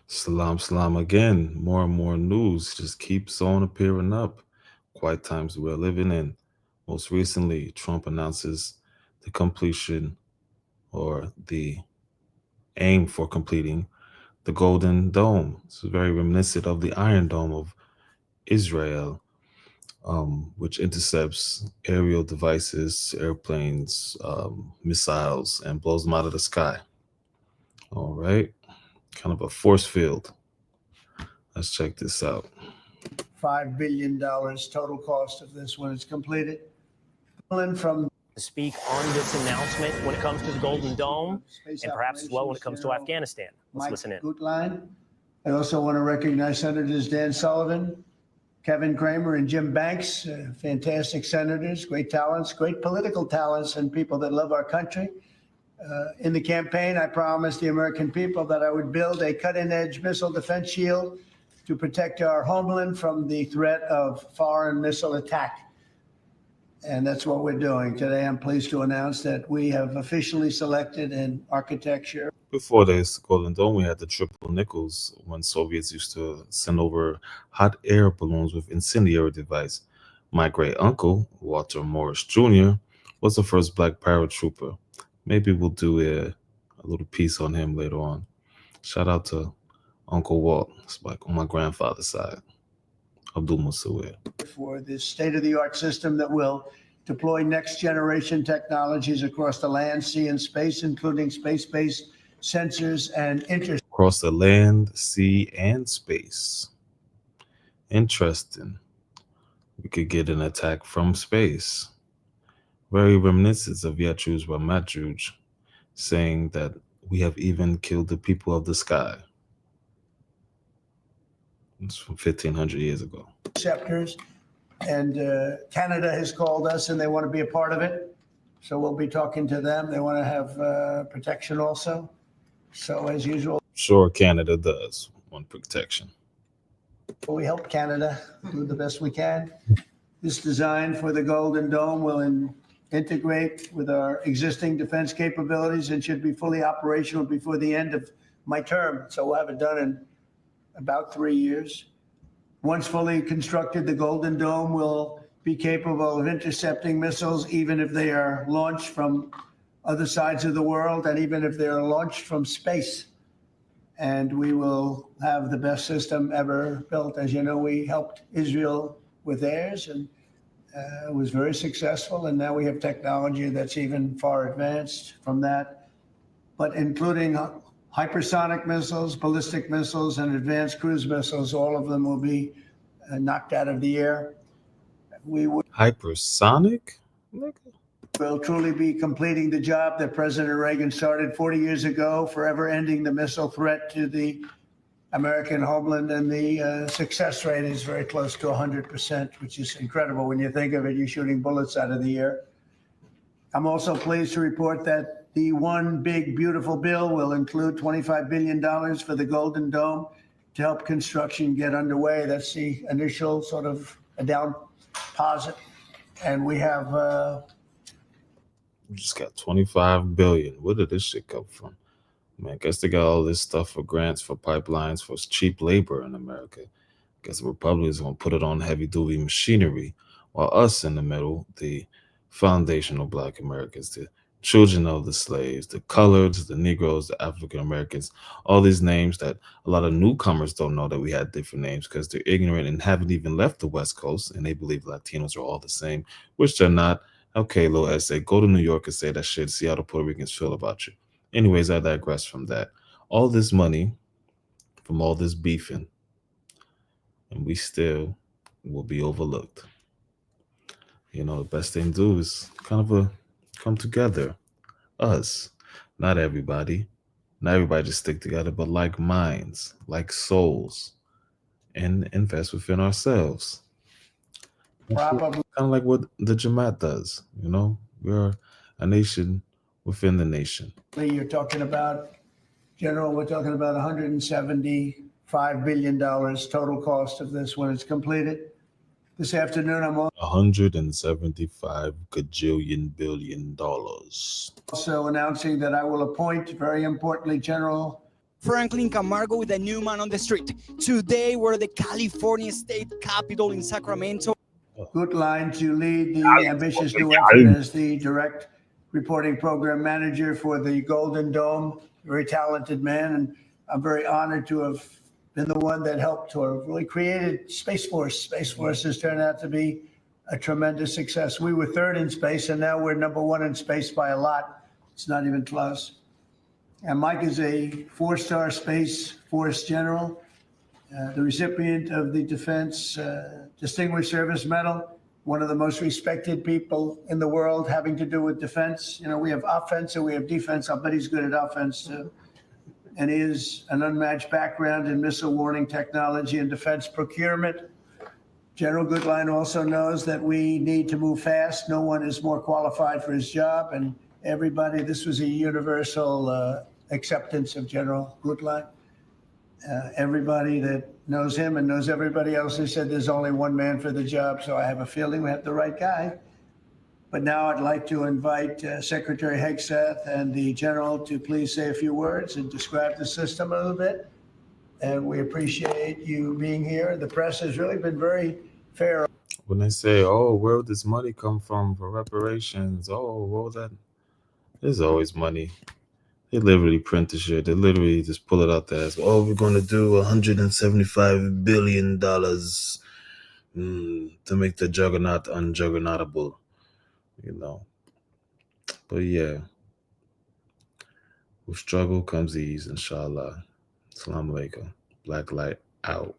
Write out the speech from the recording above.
Salam, salam again. More and more news just keeps on appearing up. Quite times we're living in. Most recently, Trump announces the completion or the aim for completing the Golden Dome. It's very reminiscent of the Iron Dome of Israel, which intercepts aerial devices, airplanes, missiles, and blows them out of the sky. All right, kind of a force field. Let's check this out. $5 billion total cost of this when it's completed. From speak on this announcement when it comes to the Golden Dome and perhaps as well when it comes to Afghanistan. Let's listen in. Gutlein. I also want to recognize Senators Dan Sullivan, Kevin Cramer, and Jim Banks, fantastic senators, great talents, great political talents, and people that love our country. In the campaign, I promised the American people that I would build a cutting-edge missile defense shield to protect our homeland from the threat of foreign missile attack. And that's what we're doing. Today, I'm pleased to announce that we have officially selected an architecture. Before this Golden Dome, we had the triple nickels when Soviets used to send over hot air balloons with incendiary device. My great uncle, Walter Morris Jr., was the first black paratrooper. Maybe we'll do a little piece on him later on. Shout out to Uncle Walt. It's like on my grandfather's side. Abdul Musawir. For this state-of-the-art system that will deploy next-generation technologies across the land, sea, and space, including space-based sensors and across the land, sea, and space. Interesting. We could get an attack from space. Very reminiscent of Yatruj Ramatruj, saying that we have even killed the people of the sky. It's from 1,500 years ago. Interceptors, and Canada has called us and they want to be a part of it. So we'll be talking to them. They want to have protection also. So as usual. Sure, Canada does want protection. We help Canada do the best we can. This design for the Golden Dome will integrate with our existing defense capabilities and should be fully operational before the end of my term. So we'll have it done in about 3 years. Once fully constructed, the Golden Dome will be capable of intercepting missiles, even if they are launched from other sides of the world and even if they are launched from space. And we will have the best system ever built. As you know, we helped Israel with theirs, and it was very successful. And now we have technology that's even far advanced from that, but including hypersonic missiles, ballistic missiles, and advanced cruise missiles. All of them will be knocked out of the air. We will hypersonic? Will truly be completing the job that President Reagan started 40 years ago, forever ending the missile threat to the American homeland. And the success rate is very close to 100%, which is incredible when you think of it. You're shooting bullets out of the air. I'm also pleased to report that the one big, beautiful bill will include $25 billion for the Golden Dome to help construction get underway. That's the initial sort of a down deposit. And we have... we just got 25 billion. Where did this shit come from? Man, I guess they got all this stuff for grants, for pipelines, for cheap labor in America. I guess the Republicans are going to put it on heavy-duty machinery, while us in the middle, the foundational black Americans, the children of the slaves, the coloreds, the Negroes, the African Americans, all these names that a lot of newcomers don't know that we had different names because they're ignorant and haven't even left the West Coast, and they believe Latinos are all the same, which they're not. Okay, little essay, go to New York and say that shit, see how the Puerto Ricans feel about you. Anyways, I digress from that. All this money from all this beefing, and we still will be overlooked. You know, the best thing to do is kind of come together. Us, not everybody. Not everybody just stick together, but like minds, like souls, and invest within ourselves. Probably. Kind of like what the Jamaat does. You know, we're a nation within the nation. You're talking about, General, we're talking about $175 billion total cost of this when it's completed. This afternoon, I'm $175 gajillion billion. also announcing that I will appoint, very importantly, General Franklin Camargo with a new man on the street. Today, we're at the California State Capitol in Sacramento. Good line to lead the ambitious new effort as the direct reporting program manager for the Golden Dome. Very talented man, and I'm very honored to have been the one that helped to have really created Space Force. Space Force has turned out to be a tremendous success. We were third in space, and now we're number one in space by a lot. It's not even close. And Mike is a 4-star Space Force general, the recipient of the Defense Distinguished Service Medal, one of the most respected people in the world having to do with defense. You know, we have offense and we have defense. I bet he's good at offense too. And he has an unmatched background in missile warning technology and defense procurement. General Goodline also knows that we need to move fast. No one is more qualified for his job, and everybody, this was a universal acceptance of General Goodline. Everybody that knows him and knows everybody else has said there's only one man for the job, so I have a feeling we have the right guy. But now I'd like to invite Secretary Hegseth and the General to please say a few words and describe the system a little bit. And we appreciate you being here. The press has really been very fair. When they say, "Oh, where would this money come from for reparations?" Oh, what was that? There's always money. They literally print the shit. They literally just pull it out there as, "Oh, we're going to do $175 billion to make the juggernaut unjuggernautable," you know. But yeah, with struggle comes ease, inshallah. Assalamu alaikum. Black light out.